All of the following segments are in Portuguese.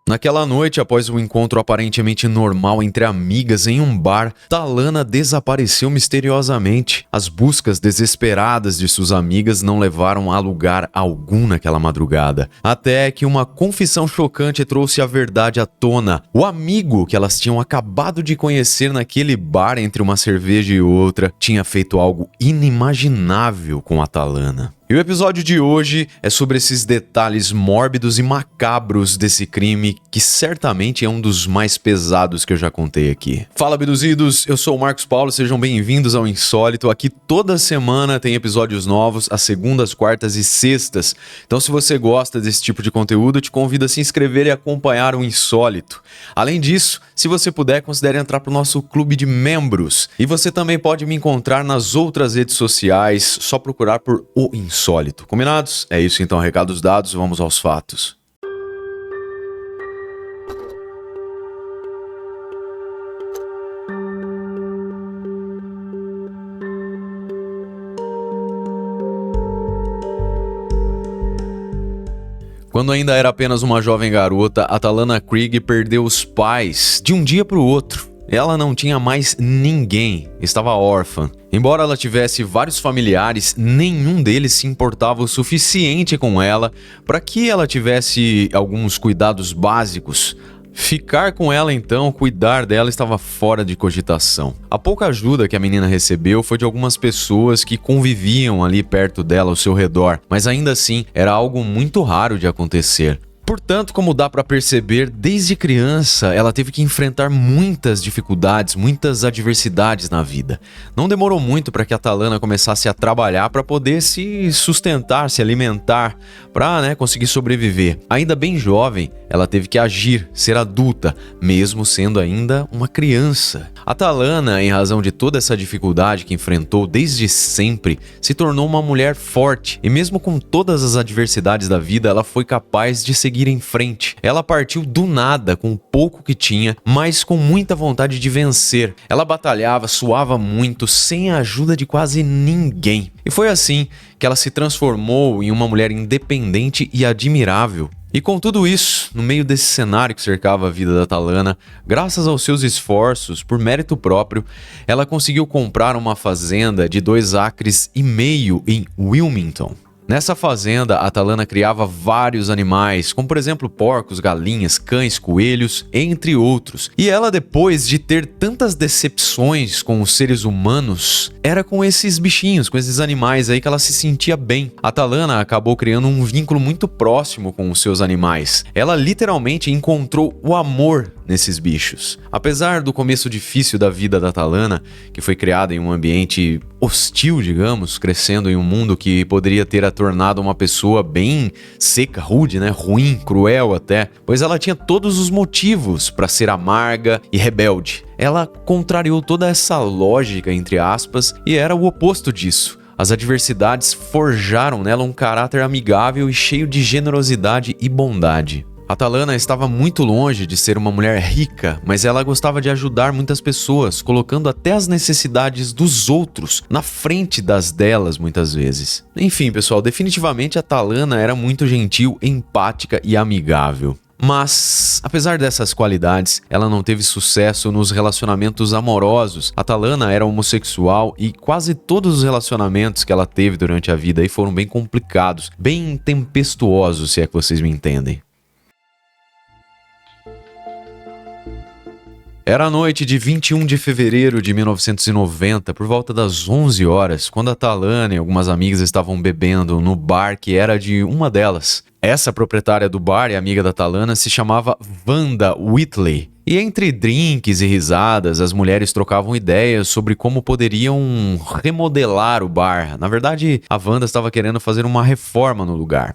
Naquela noite, após um encontro aparentemente normal entre amigas em um bar, Talana desapareceu misteriosamente. As buscas desesperadas de suas amigas não levaram a lugar algum naquela madrugada, até que uma confissão chocante trouxe a verdade à tona. O amigo que elas tinham acabado de conhecer naquele bar entre uma cerveja e outra tinha feito algo inimaginável com a Talana. E o episódio de hoje é sobre esses detalhes mórbidos e macabros desse crime, que certamente é um dos mais pesados que eu já contei aqui. Fala, abduzidos! Eu sou o Marcos Paulo, sejam bem-vindos ao Insólito. Aqui toda semana tem episódios novos, às segundas, quartas e sextas. Então, se você gosta desse tipo de conteúdo, eu te convido a se inscrever e acompanhar o Insólito. Além disso, se você puder, considere entrar para o nosso clube de membros. E você também pode me encontrar nas outras redes sociais, só procurar por O Insólito. Combinados? É isso então, recados dados, vamos aos fatos. Quando ainda era apenas uma jovem garota, a Talana Krieg perdeu os pais de um dia para o outro. Ela não tinha mais ninguém, estava órfã. Embora ela tivesse vários familiares, nenhum deles se importava o suficiente com ela para que ela tivesse alguns cuidados básicos. Ficar com ela então, cuidar dela, estava fora de cogitação. A pouca ajuda que a menina recebeu foi de algumas pessoas que conviviam ali perto dela ao seu redor, mas ainda assim era algo muito raro de acontecer. Portanto, como dá para perceber, desde criança ela teve que enfrentar muitas dificuldades, muitas adversidades na vida. Não demorou muito para que a Talana começasse a trabalhar para poder se sustentar, se alimentar, para conseguir sobreviver. Ainda bem jovem, ela teve que agir, ser adulta, mesmo sendo ainda uma criança. A Talana, em razão de toda essa dificuldade que enfrentou desde sempre, se tornou uma mulher forte e mesmo com todas as adversidades da vida, ela foi capaz de seguir em frente. Ela partiu do nada com o pouco que tinha, mas com muita vontade de vencer. Ela batalhava, suava muito, sem a ajuda de quase ninguém. E foi assim que ela se transformou em uma mulher independente e admirável. E com tudo isso, no meio desse cenário que cercava a vida da Talana, graças aos seus esforços, por mérito próprio, ela conseguiu comprar uma fazenda de 2,5 acres em Wilmington. Nessa fazenda, a Talana criava vários animais, como por exemplo porcos, galinhas, cães, coelhos, entre outros. E ela, depois de ter tantas decepções com os seres humanos, era com esses bichinhos, com esses animais aí que ela se sentia bem. A Talana acabou criando um vínculo muito próximo com os seus animais. Ela literalmente encontrou o amor nesses bichos. Apesar do começo difícil da vida da Talana, que foi criada em um ambiente hostil, digamos, crescendo em um mundo que poderia ter a tornado uma pessoa bem seca, rude, ruim, cruel até, pois ela tinha todos os motivos para ser amarga e rebelde. Ela contrariou toda essa lógica, entre aspas, e era o oposto disso. As adversidades forjaram nela um caráter amigável e cheio de generosidade e bondade. A Talana estava muito longe de ser uma mulher rica, mas ela gostava de ajudar muitas pessoas, colocando até as necessidades dos outros na frente das delas muitas vezes. Enfim, pessoal, definitivamente a Talana era muito gentil, empática e amigável. Mas, apesar dessas qualidades, ela não teve sucesso nos relacionamentos amorosos. A Talana era homossexual e quase todos os relacionamentos que ela teve durante a vida aí foram bem complicados, bem tempestuosos, se é que vocês me entendem. Era a noite de 21 de fevereiro de 1990, por volta das 11 horas, quando a Talana e algumas amigas estavam bebendo no bar que era de uma delas. Essa proprietária do bar e amiga da Talana se chamava Wanda Whitley. E entre drinks e risadas, as mulheres trocavam ideias sobre como poderiam remodelar o bar. Na verdade, a Wanda estava querendo fazer uma reforma no lugar.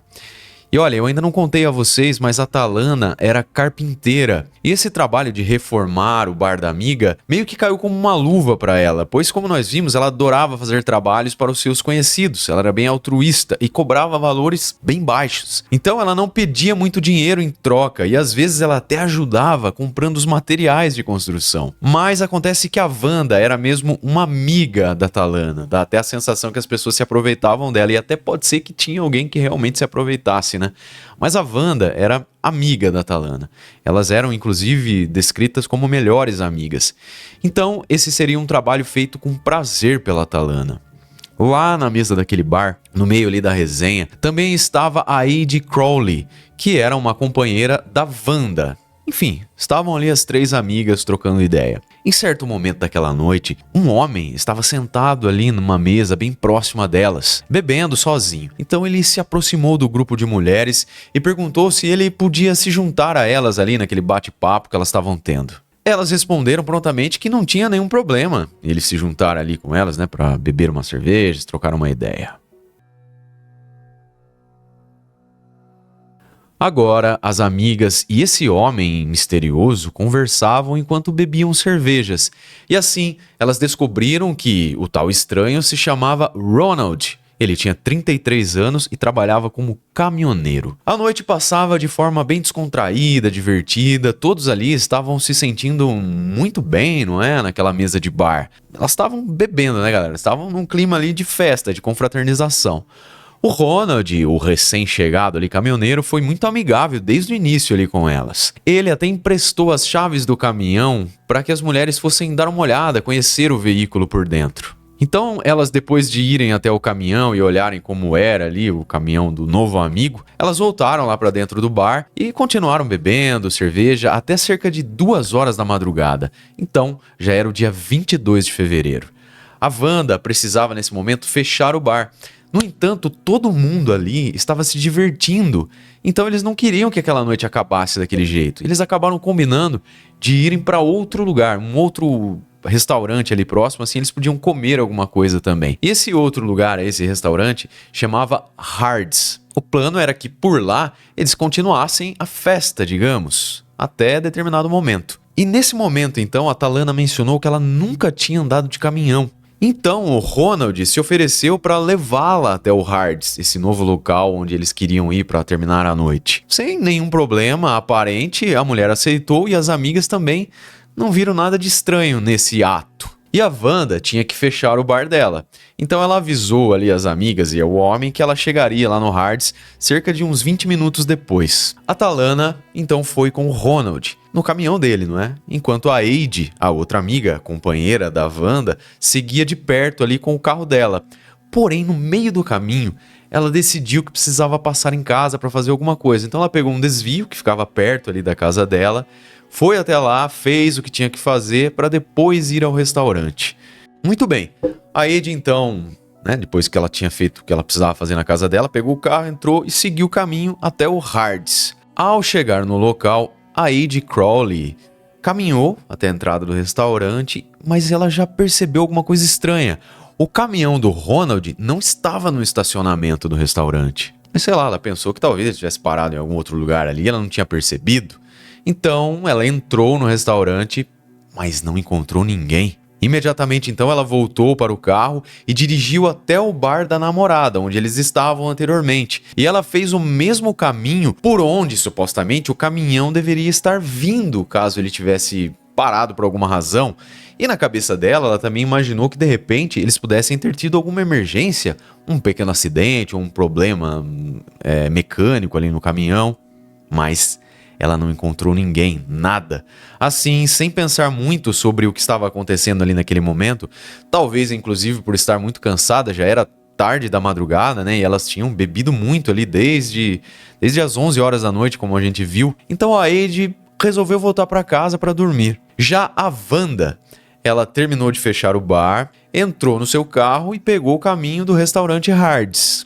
E olha, eu ainda não contei a vocês, mas a Talana era carpinteira. E esse trabalho de reformar o bar da amiga meio que caiu como uma luva para ela, pois como nós vimos, ela adorava fazer trabalhos para os seus conhecidos. Ela era bem altruísta e cobrava valores bem baixos. Então ela não pedia muito dinheiro em troca e às vezes ela até ajudava comprando os materiais de construção. Mas acontece que a Wanda era mesmo uma amiga da Talana. Dá até a sensação que as pessoas se aproveitavam dela e até pode ser que tinha alguém que realmente se aproveitasse, né? Mas a Wanda era amiga da Talana. Elas eram, inclusive, descritas como melhores amigas. Então, esse seria um trabalho feito com prazer pela Talana. Lá na mesa daquele bar, no meio ali da resenha, também estava a Aide Crowley, que era uma companheira da Wanda. Enfim, estavam ali as três amigas trocando ideia. Em certo momento daquela noite, um homem estava sentado ali numa mesa bem próxima delas, bebendo sozinho. Então ele se aproximou do grupo de mulheres e perguntou se ele podia se juntar a elas ali naquele bate-papo que elas estavam tendo. Elas responderam prontamente que não tinha nenhum problema eles se juntaram ali com elas, né, para beber umas cervejas, trocar uma ideia. Agora, as amigas e esse homem misterioso conversavam enquanto bebiam cervejas. E assim, elas descobriram que o tal estranho se chamava Ronald. Ele tinha 33 anos e trabalhava como caminhoneiro. A noite passava de forma bem descontraída, divertida. Todos ali estavam se sentindo muito bem, não é? Naquela mesa de bar. Elas estavam bebendo, né, galera? Estavam num clima ali de festa, de confraternização. O Ronald, o recém-chegado ali caminhoneiro, foi muito amigável desde o início ali com elas. Ele até emprestou as chaves do caminhão para que as mulheres fossem dar uma olhada, conhecer o veículo por dentro. Então, elas, depois de irem até o caminhão e olharem como era ali o caminhão do novo amigo, elas voltaram lá para dentro do bar e continuaram bebendo cerveja até cerca de 2 horas da madrugada. Então, já era o dia 22 de fevereiro. A Wanda precisava, nesse momento, fechar o bar. No entanto, todo mundo ali estava se divertindo, então eles não queriam que aquela noite acabasse daquele jeito. Eles acabaram combinando de irem para outro lugar, um outro restaurante ali próximo, assim eles podiam comer alguma coisa também. E esse outro lugar, esse restaurante, chamava Hards. O plano era que por lá eles continuassem a festa, digamos, até determinado momento. E nesse momento, então, a Talana mencionou que ela nunca tinha andado de caminhão. Então o Ronald se ofereceu para levá-la até o Hards, esse novo local onde eles queriam ir para terminar a noite. Sem nenhum problema aparente, a mulher aceitou e as amigas também não viram nada de estranho nesse ato. E a Wanda tinha que fechar o bar dela. Então ela avisou ali as amigas e o homem que ela chegaria lá no Hards cerca de uns 20 minutos depois. A Talana então foi com o Ronald no caminhão dele, não é? Enquanto a Aide, a outra amiga, companheira da Wanda, seguia de perto ali com o carro dela. Porém, no meio do caminho, ela decidiu que precisava passar em casa para fazer alguma coisa. Então ela pegou um desvio que ficava perto ali da casa dela, foi até lá, fez o que tinha que fazer para depois ir ao restaurante. Muito bem. A Aide então, né, depois que ela tinha feito o que ela precisava fazer na casa dela, pegou o carro, entrou e seguiu o caminho até o Hards. Ao chegar no local, a Aide Crowley caminhou até a entrada do restaurante, mas ela já percebeu alguma coisa estranha. O caminhão do Ronald não estava no estacionamento do restaurante. Mas sei lá, ela pensou que talvez ele tivesse parado em algum outro lugar ali, ela não tinha percebido. Então ela entrou no restaurante, mas não encontrou ninguém. Imediatamente então ela voltou para o carro e dirigiu até o bar da namorada, onde eles estavam anteriormente. E ela fez o mesmo caminho por onde supostamente o caminhão deveria estar vindo, caso ele tivesse parado por alguma razão. E na cabeça dela, ela também imaginou que de repente eles pudessem ter tido alguma emergência, um pequeno acidente ou um problema mecânico ali no caminhão. Mas ela não encontrou ninguém, nada. Assim, sem pensar muito sobre o que estava acontecendo ali naquele momento, talvez inclusive por estar muito cansada, já era tarde da madrugada, né? E elas tinham bebido muito ali desde as 11 horas da noite, como a gente viu. Então a Aide resolveu voltar para casa para dormir. Já a Wanda, ela terminou de fechar o bar, entrou no seu carro e pegou o caminho do restaurante Hards,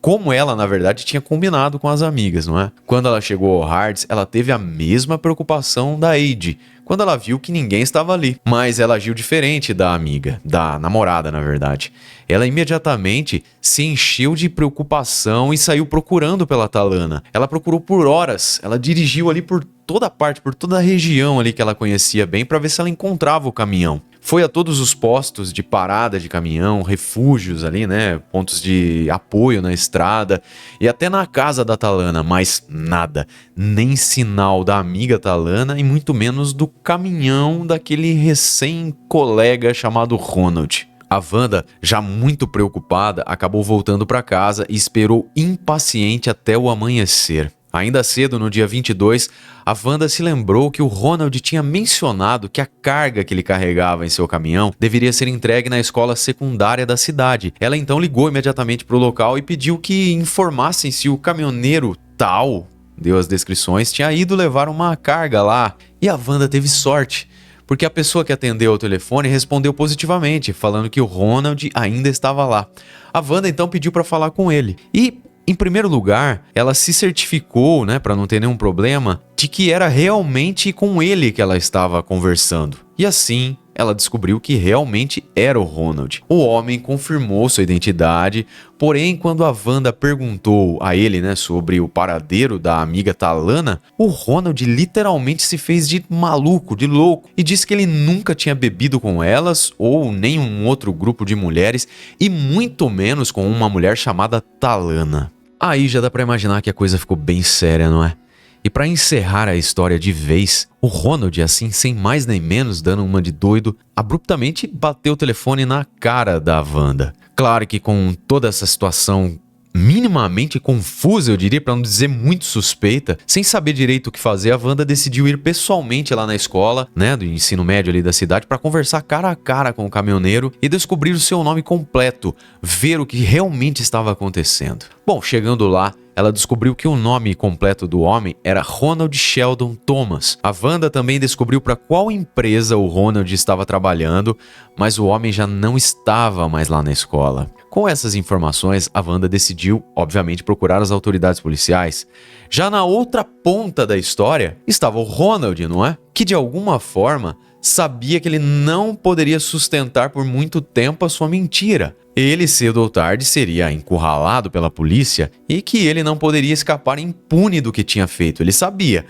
como ela, na verdade, tinha combinado com as amigas, não é? Quando ela chegou ao Hards, ela teve a mesma preocupação da Aide, quando ela viu que ninguém estava ali. Mas ela agiu diferente da amiga, da namorada, na verdade. Ela imediatamente se encheu de preocupação e saiu procurando pela Talana. Ela procurou por horas, ela dirigiu ali por toda parte, por toda a região ali que ela conhecia bem para ver se ela encontrava o caminhão. Foi a todos os postos de parada de caminhão, refúgios ali, né? Pontos de apoio na estrada e até na casa da Talana, mas nada. Nem sinal da amiga Talana e muito menos do caminhão daquele recém-colega chamado Ronald. A Wanda, já muito preocupada, acabou voltando para casa e esperou impaciente até o amanhecer. Ainda cedo, no dia 22, a Wanda se lembrou que o Ronald tinha mencionado que a carga que ele carregava em seu caminhão deveria ser entregue na escola secundária da cidade. Ela então ligou imediatamente para o local e pediu que informassem se o caminhoneiro tal, deu as descrições, tinha ido levar uma carga lá. E a Wanda teve sorte, porque a pessoa que atendeu ao telefone respondeu positivamente, falando que o Ronald ainda estava lá. A Wanda então pediu para falar com ele. E, em primeiro lugar, ela se certificou, para não ter nenhum problema, de que era realmente com ele que ela estava conversando. E assim, ela descobriu que realmente era o Ronald. O homem confirmou sua identidade, porém, quando a Wanda perguntou a ele, sobre o paradeiro da amiga Talana, o Ronald literalmente se fez de maluco, de louco, e disse que ele nunca tinha bebido com elas ou nenhum outro grupo de mulheres, e muito menos com uma mulher chamada Talana. Aí já dá pra imaginar que a coisa ficou bem séria, não é? E pra encerrar a história de vez, o Ronald, assim, sem mais nem menos, dando uma de doido, abruptamente bateu o telefone na cara da Wanda. Claro que com toda essa situação minimamente confusa, eu diria, para não dizer muito suspeita, sem saber direito o que fazer, a Wanda decidiu ir pessoalmente lá na escola, do ensino médio ali da cidade, para conversar cara a cara com o caminhoneiro e descobrir o seu nome completo, ver o que realmente estava acontecendo. Bom, chegando lá, ela descobriu que o nome completo do homem era Ronald Sheldon Thomas. A Wanda também descobriu para qual empresa o Ronald estava trabalhando, mas o homem já não estava mais lá na escola. Com essas informações, a Wanda decidiu, obviamente, procurar as autoridades policiais. Já na outra ponta da história estava o Ronald, não é? Que de alguma forma sabia que ele não poderia sustentar por muito tempo a sua mentira. Ele, cedo ou tarde, seria encurralado pela polícia e que ele não poderia escapar impune do que tinha feito. Ele sabia.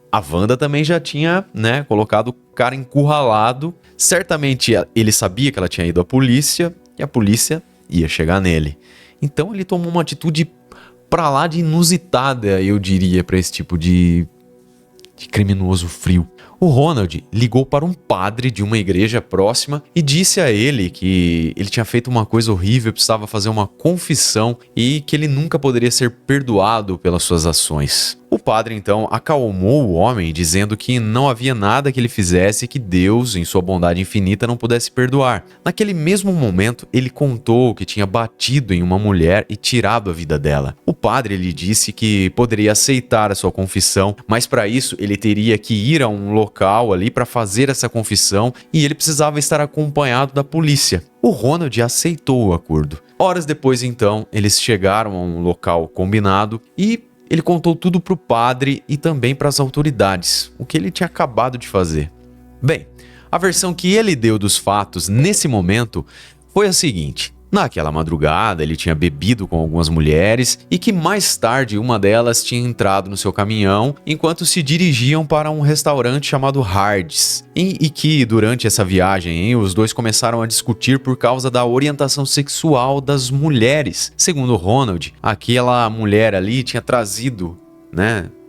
A Wanda também já tinha, colocado o cara encurralado. Certamente ele sabia que ela tinha ido à polícia e a polícia ia chegar nele. Então ele tomou uma atitude pra lá de inusitada, eu diria, para esse tipo de criminoso frio. O Ronald ligou para um padre de uma igreja próxima e disse a ele que ele tinha feito uma coisa horrível, precisava fazer uma confissão e que ele nunca poderia ser perdoado pelas suas ações. O padre então acalmou o homem, dizendo que não havia nada que ele fizesse que Deus, em sua bondade infinita, não pudesse perdoar. Naquele mesmo momento, ele contou que tinha batido em uma mulher e tirado a vida dela. O padre lhe disse que poderia aceitar a sua confissão, mas para isso ele teria que ir a um local ali para fazer essa confissão e ele precisava estar acompanhado da polícia. O Ronald aceitou o acordo. Horas depois, então, eles chegaram a um local combinado e ele contou tudo para o padre e também para as autoridades, o que ele tinha acabado de fazer. Bem, a versão que ele deu dos fatos nesse momento foi a seguinte: naquela madrugada ele tinha bebido com algumas mulheres e que mais tarde uma delas tinha entrado no seu caminhão enquanto se dirigiam para um restaurante chamado Hardee's e que durante essa viagem os dois começaram a discutir por causa da orientação sexual das mulheres. Segundo Ronald, aquela mulher ali tinha trazido,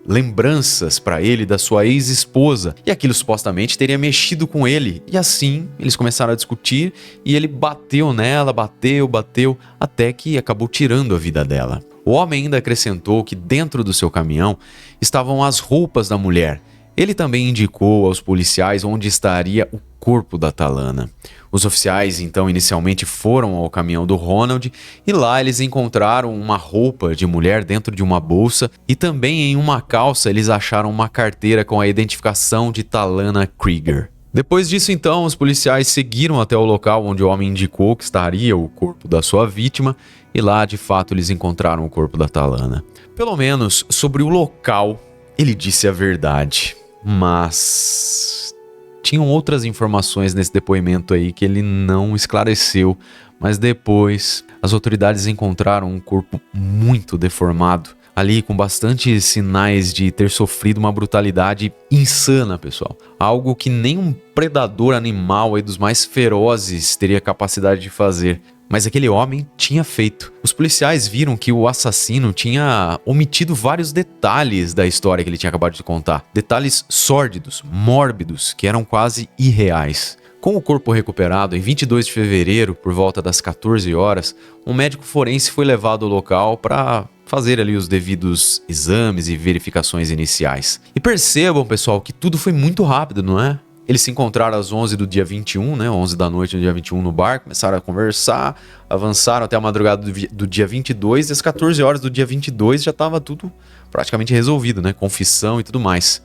lembranças para ele da sua ex-esposa e aquilo supostamente teria mexido com ele. E assim eles começaram a discutir e ele bateu nela, bateu, até que acabou tirando a vida dela. O homem ainda acrescentou que dentro do seu caminhão estavam as roupas da mulher. Ele também indicou aos policiais onde estaria o corpo da Talana. Os oficiais então inicialmente foram ao caminhão do Ronald e lá eles encontraram uma roupa de mulher dentro de uma bolsa e também em uma calça eles acharam uma carteira com a identificação de Talana Krieger. Depois disso então os policiais seguiram até o local onde o homem indicou que estaria o corpo da sua vítima e lá de fato eles encontraram o corpo da Talana. Pelo menos sobre o local ele disse a verdade, mas tinham outras informações nesse depoimento aí que ele não esclareceu, mas depois as autoridades encontraram um corpo muito deformado, ali com bastante sinais de ter sofrido uma brutalidade insana, pessoal. Algo que nem um predador animal aí dos mais ferozes teria capacidade de fazer. Mas aquele homem tinha feito. Os policiais viram que o assassino tinha omitido vários detalhes da história que ele tinha acabado de contar. Detalhes sórdidos, mórbidos, que eram quase irreais. Com o corpo recuperado, em 22 de fevereiro, por volta das 14 horas, um médico forense foi levado ao local para fazer ali os devidos exames e verificações iniciais. E percebam, pessoal, que tudo foi muito rápido, não é? Eles se encontraram às 11 do dia 21, né? 11 da noite do dia 21 no bar, começaram a conversar, avançaram até a madrugada do dia 22, e às 14 horas do dia 22 já estava tudo praticamente resolvido, né? Confissão e tudo mais.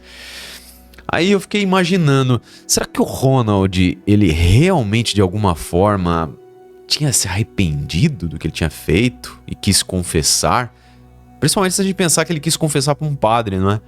Aí eu fiquei imaginando, será que o Ronald, ele realmente de alguma forma tinha se arrependido do que ele tinha feito e quis confessar? Principalmente se a gente pensar que ele quis confessar para um padre, não é?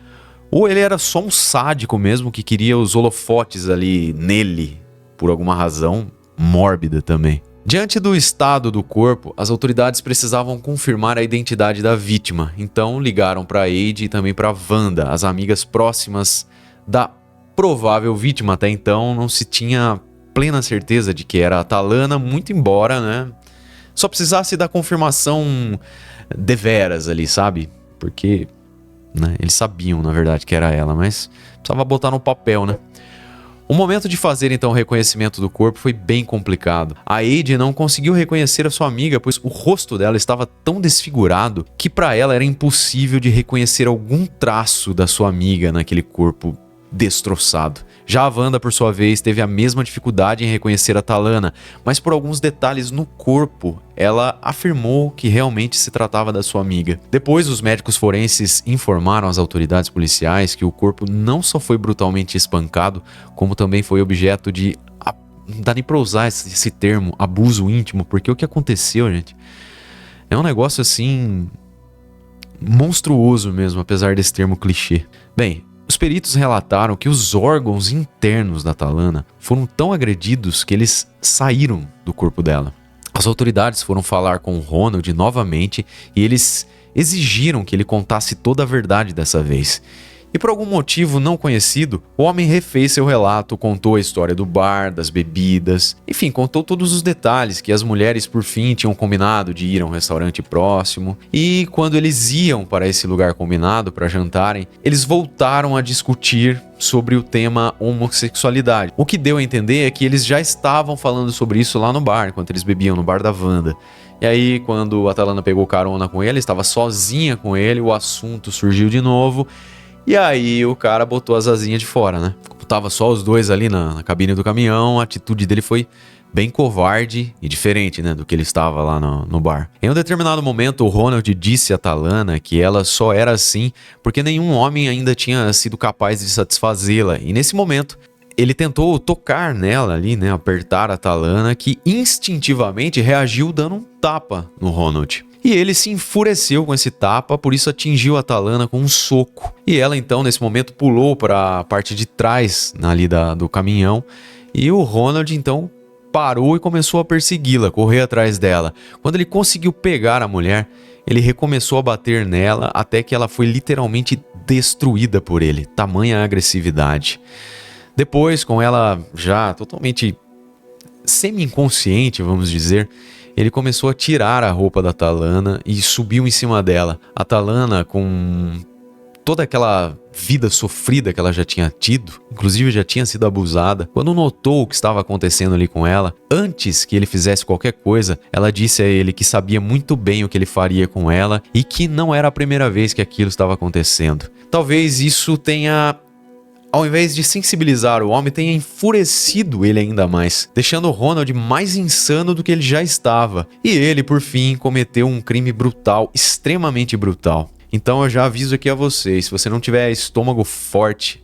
Ou ele era só um sádico mesmo que queria os holofotes ali nele, por alguma razão mórbida também. Diante do estado do corpo, as autoridades precisavam confirmar a identidade da vítima, então ligaram para Eide e também para Wanda, as amigas próximas da provável vítima. Até então não se tinha plena certeza de que era a Atalana, muito embora, né, só precisasse da confirmação deveras ali, sabe? Porque, né, eles sabiam, na verdade, que era ela, mas precisava botar no papel, né? O momento de fazer então o reconhecimento do corpo foi bem complicado. A Eide não conseguiu reconhecer a sua amiga, pois o rosto dela estava tão desfigurado que para ela era impossível de reconhecer algum traço da sua amiga naquele corpo destroçado. Já a Wanda, por sua vez, teve a mesma dificuldade em reconhecer a Atalana, mas por alguns detalhes no corpo, ela afirmou que realmente se tratava da sua amiga. Depois, os médicos forenses informaram às autoridades policiais que o corpo não só foi brutalmente espancado, como também foi objeto de... Não dá nem pra usar esse termo, abuso íntimo, porque o que aconteceu, gente, é um negócio assim... monstruoso mesmo, apesar desse termo clichê. Bem, os peritos relataram que os órgãos internos da Atalana foram tão agredidos que eles saíram do corpo dela. As autoridades foram falar com o Ronald novamente e eles exigiram que ele contasse toda a verdade dessa vez. E por algum motivo não conhecido, o homem refez seu relato, contou a história do bar, das bebidas, enfim, contou todos os detalhes, que as mulheres por fim tinham combinado de ir a um restaurante próximo, e quando eles iam para esse lugar combinado para jantarem, eles voltaram a discutir sobre o tema homossexualidade. O que deu a entender é que eles já estavam falando sobre isso lá no bar, enquanto eles bebiam no bar da Wanda. E aí, quando a Atalana pegou carona com ele, estava sozinha com ele, o assunto surgiu de novo. E aí o cara botou as asinhas de fora, né? Tava só os dois ali na cabine do caminhão, a atitude dele foi bem covarde e diferente, né, do que ele estava lá no bar. Em um determinado momento, o Ronald disse a Atalana que ela só era assim porque nenhum homem ainda tinha sido capaz de satisfazê-la. E nesse momento, ele tentou tocar nela ali, né, apertar a Atalana, que instintivamente reagiu dando um tapa no Ronald. E ele se enfureceu com esse tapa, por isso atingiu a Atalana com um soco. E ela então, nesse momento, pulou para a parte de trás ali do caminhão. E o Ronald então parou e começou a persegui-la, correr atrás dela. Quando ele conseguiu pegar a mulher, ele recomeçou a bater nela até que ela foi literalmente destruída por ele. Tamanha agressividade. Depois, com ela já totalmente semi-inconsciente, vamos dizer, ele começou a tirar a roupa da Atalana e subiu em cima dela. A Atalana, com toda aquela vida sofrida que ela já tinha tido, inclusive já tinha sido abusada, quando notou o que estava acontecendo ali com ela, antes que ele fizesse qualquer coisa, ela disse a ele que sabia muito bem o que ele faria com ela e que não era a primeira vez que aquilo estava acontecendo. Talvez isso tenha, ao invés de sensibilizar o homem, tenha enfurecido ele ainda mais, deixando o Ronald mais insano do que ele já estava. E ele, por fim, cometeu um crime brutal, extremamente brutal. Então eu já aviso aqui a vocês, se você não tiver estômago forte,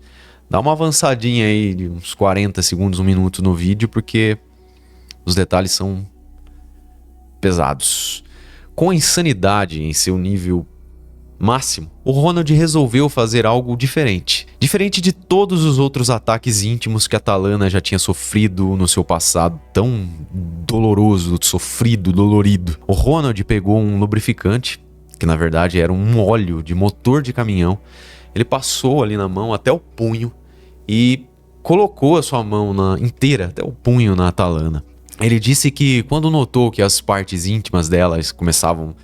dá uma avançadinha aí de uns 40 segundos, um minuto no vídeo, porque os detalhes são pesados. Com a insanidade em seu nível máximo, o Ronald resolveu fazer algo diferente. Diferente de todos os outros ataques íntimos que a Atalana já tinha sofrido no seu passado tão doloroso, sofrido, dolorido. O Ronald pegou um lubrificante, que na verdade era um óleo de motor de caminhão. Ele passou ali na mão até o punho e colocou a sua mão inteira até o punho na Atalana. Ele disse que quando notou que as partes íntimas dela estavam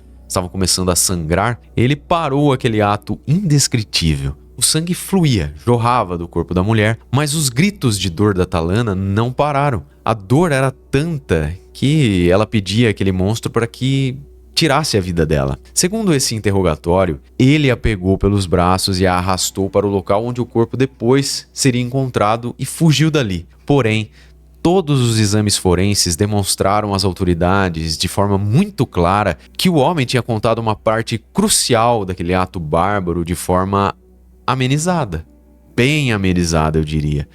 começando a sangrar, ele parou aquele ato indescritível. o sangue fluía, jorrava do corpo da mulher, mas os gritos de dor da Atalana não pararam. A dor era tanta que ela pedia aquele monstro para que tirasse a vida dela. Segundo esse interrogatório, ele a pegou pelos braços e a arrastou para o local onde o corpo depois seria encontrado e fugiu dali. Porém, todos os exames forenses demonstraram às autoridades de forma muito clara que o homem tinha contado uma parte crucial daquele ato bárbaro de forma amenizada. Bem amenizada, eu diria.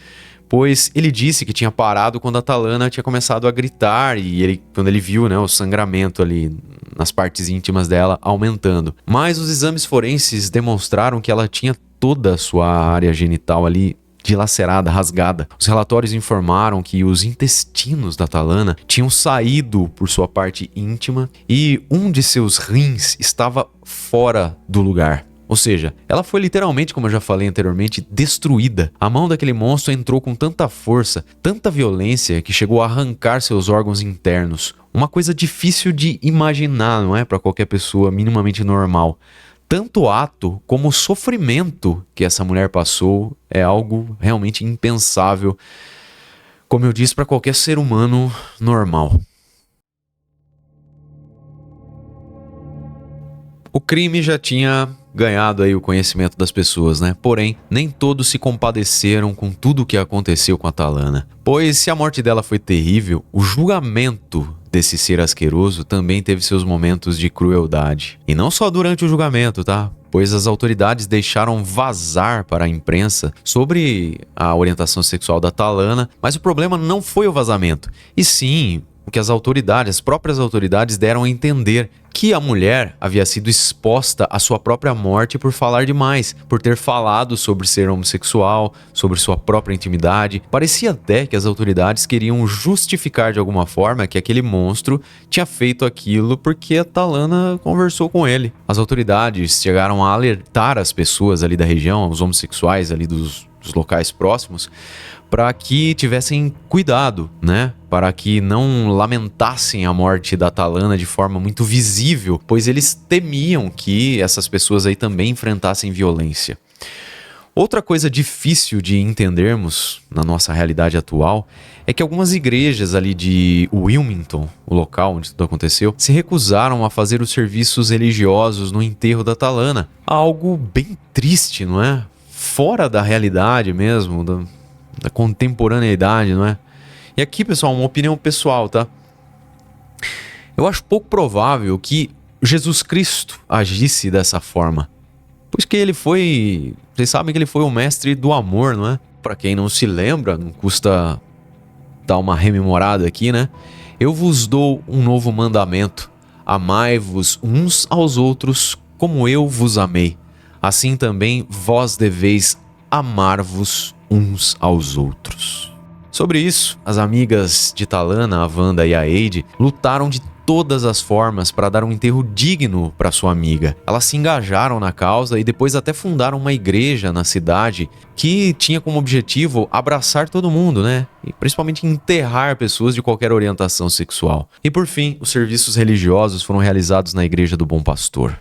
Pois ele disse que tinha parado quando a Atalana tinha começado a gritar e quando ele viu, né, o sangramento ali nas partes íntimas dela aumentando. Mas os exames forenses demonstraram que ela tinha toda a sua área genital ali dilacerada, rasgada. Os relatórios informaram que os intestinos da Atalana tinham saído por sua parte íntima e um de seus rins estava fora do lugar. Ou seja, ela foi literalmente, como eu já falei anteriormente, destruída. A mão daquele monstro entrou com tanta força, tanta violência, que chegou a arrancar seus órgãos internos. Uma coisa difícil de imaginar, não é? Para qualquer pessoa minimamente normal. Tanto o ato como o sofrimento que essa mulher passou é algo realmente impensável, como eu disse, para qualquer ser humano normal. O crime já tinha ganhado aí o conhecimento das pessoas, né? Porém, nem todos se compadeceram com tudo o que aconteceu com a Atalana. Pois se a morte dela foi terrível, o julgamento desse ser asqueroso também teve seus momentos de crueldade. E não só durante o julgamento, tá? Pois as autoridades deixaram vazar para a imprensa sobre a orientação sexual da Atalana, mas o problema não foi o vazamento, e sim o que as próprias autoridades deram a entender, que a mulher havia sido exposta à sua própria morte por falar demais, por ter falado sobre ser homossexual, sobre sua própria intimidade. Parecia até que as autoridades queriam justificar de alguma forma que aquele monstro tinha feito aquilo porque a Atalana conversou com ele. As autoridades chegaram a alertar as pessoas ali da região, os homossexuais ali dos locais próximos, para que tivessem cuidado, né? Para que não lamentassem a morte da Atalana de forma muito visível, pois eles temiam que essas pessoas aí também enfrentassem violência. Outra coisa difícil de entendermos na nossa realidade atual é que algumas igrejas ali de Wilmington, o local onde tudo aconteceu, se recusaram a fazer os serviços religiosos no enterro da Atalana. Algo bem triste, não é? Fora da realidade mesmo, da contemporaneidade, não é? E aqui, pessoal, uma opinião pessoal, tá? Eu acho pouco provável que Jesus Cristo agisse dessa forma. Pois que ele foi... Vocês sabem que ele foi o mestre do amor, não é? Pra quem não se lembra, não custa dar uma rememorada aqui, né? Eu vos dou um novo mandamento. Amai-vos uns aos outros como eu vos amei. Assim também vós deveis amar-vos uns aos outros. Sobre isso, as amigas de Atalana, a Wanda e a Eide, lutaram de todas as formas para dar um enterro digno para sua amiga. Elas se engajaram na causa e depois até fundaram uma igreja na cidade que tinha como objetivo abraçar todo mundo, né? E principalmente enterrar pessoas de qualquer orientação sexual. E por fim, os serviços religiosos foram realizados na Igreja do Bom Pastor.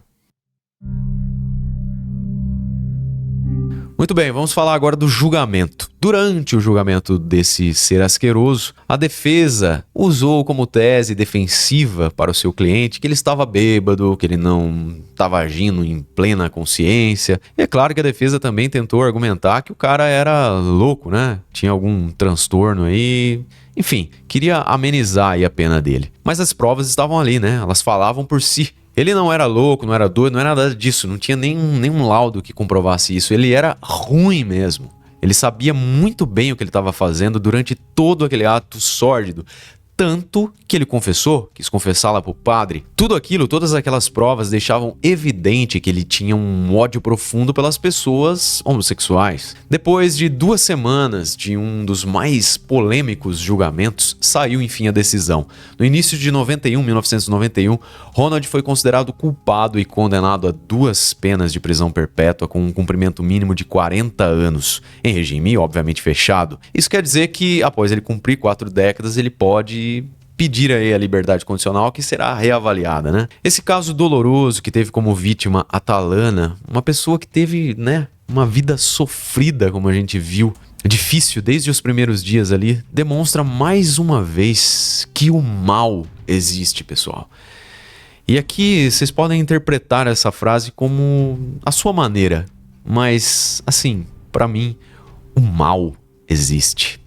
Muito bem, vamos falar agora do julgamento. Durante o julgamento desse ser asqueroso, a defesa usou como tese defensiva para o seu cliente que ele estava bêbado, que ele não estava agindo em plena consciência. E é claro que a defesa também tentou argumentar que o cara era louco, né? Tinha algum transtorno aí. Enfim, queria amenizar aí a pena dele. Mas as provas estavam ali, né? Elas falavam por si. Ele não era louco, não era doido, não era nada disso. Não tinha nenhum laudo que comprovasse isso. Ele era ruim mesmo. Ele sabia muito bem o que ele estava fazendo durante todo aquele ato sórdido. Tanto que ele confessou, quis confessar lá pro padre. Tudo aquilo, todas aquelas provas deixavam evidente que ele tinha um ódio profundo pelas pessoas homossexuais. Depois de 2 semanas de um dos mais polêmicos julgamentos, saiu enfim a decisão. No início de 1991, Ronald foi considerado culpado e condenado a 2 penas de prisão perpétua com um cumprimento mínimo de 40 anos, em regime obviamente fechado. Isso quer dizer que após ele cumprir 4 décadas, ele pode pedir aí a liberdade condicional, que será reavaliada, né? Esse caso doloroso que teve como vítima a Atalana, uma pessoa que teve, né, uma vida sofrida, como a gente viu, difícil desde os primeiros dias ali, demonstra mais uma vez que o mal existe, pessoal. E aqui vocês podem interpretar essa frase como a sua maneira, mas assim, para mim, o mal existe.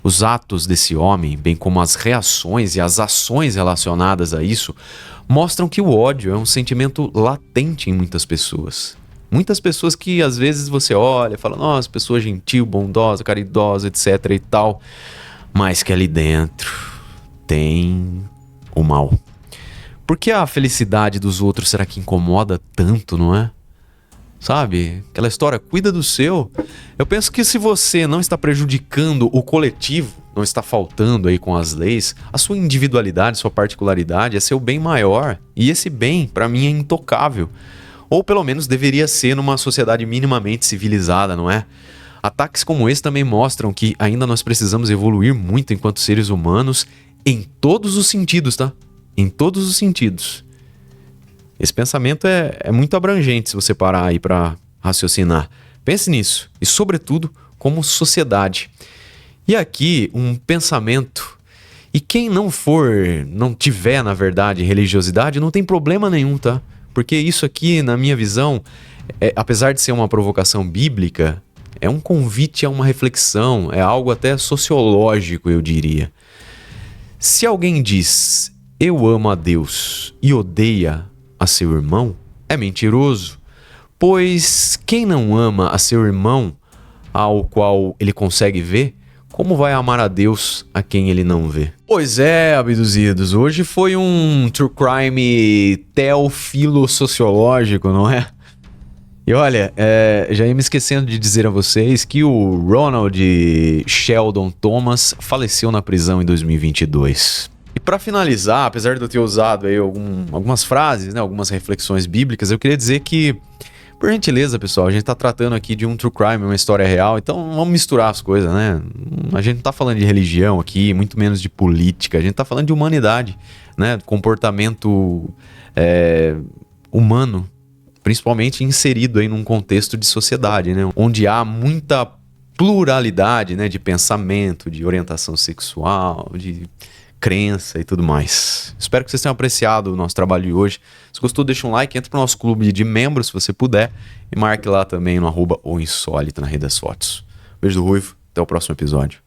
Os atos desse homem, bem como as reações e as ações relacionadas a isso, mostram que o ódio é um sentimento latente em muitas pessoas. Muitas pessoas que às vezes você olha e fala, nossa, pessoa gentil, bondosa, caridosa, etc e tal, mas que ali dentro tem o mal. Por que a felicidade dos outros será que incomoda tanto, não é? Sabe? Aquela história, cuida do seu. Eu penso que se você não está prejudicando o coletivo, não está faltando aí com as leis, a sua individualidade, sua particularidade é seu bem maior. E esse bem, para mim, é intocável. Ou pelo menos deveria ser numa sociedade minimamente civilizada, não é? Ataques como esse também mostram que ainda nós precisamos evoluir muito enquanto seres humanos em todos os sentidos, tá? Em todos os sentidos. Esse pensamento é muito abrangente se você parar aí para raciocinar. Pense nisso. E, sobretudo, como sociedade. E aqui, um pensamento. E quem não tiver, na verdade, religiosidade, não tem problema nenhum, tá? Porque isso aqui, na minha visão, apesar de ser uma provocação bíblica, é um convite a uma reflexão, é algo até sociológico, eu diria. Se alguém diz, eu amo a Deus e odeia a seu irmão, é mentiroso, pois quem não ama a seu irmão, ao qual ele consegue ver, como vai amar a Deus a quem ele não vê? Pois é, abduzidos, hoje foi um true crime teofilo-sociológico, não é? E olha, já ia me esquecendo de dizer a vocês que o Ronald Sheldon Thomas faleceu na prisão em 2022. E para finalizar, apesar de eu ter usado aí algumas frases, né, algumas reflexões bíblicas, eu queria dizer que, por gentileza, pessoal, a gente tá tratando aqui de um true crime, uma história real, então vamos misturar as coisas, né? A gente não tá falando de religião aqui, muito menos de política, a gente tá falando de humanidade, né? Comportamento humano, principalmente inserido aí num contexto de sociedade, né? Onde há muita pluralidade, né? De pensamento, de orientação sexual, de crença e tudo mais. Espero que vocês tenham apreciado o nosso trabalho de hoje. Se gostou, deixa um like, entra pro nosso clube de membros se você puder e marque lá também no @oinsólito na rede das fotos. Beijo do Ruivo, até o próximo episódio.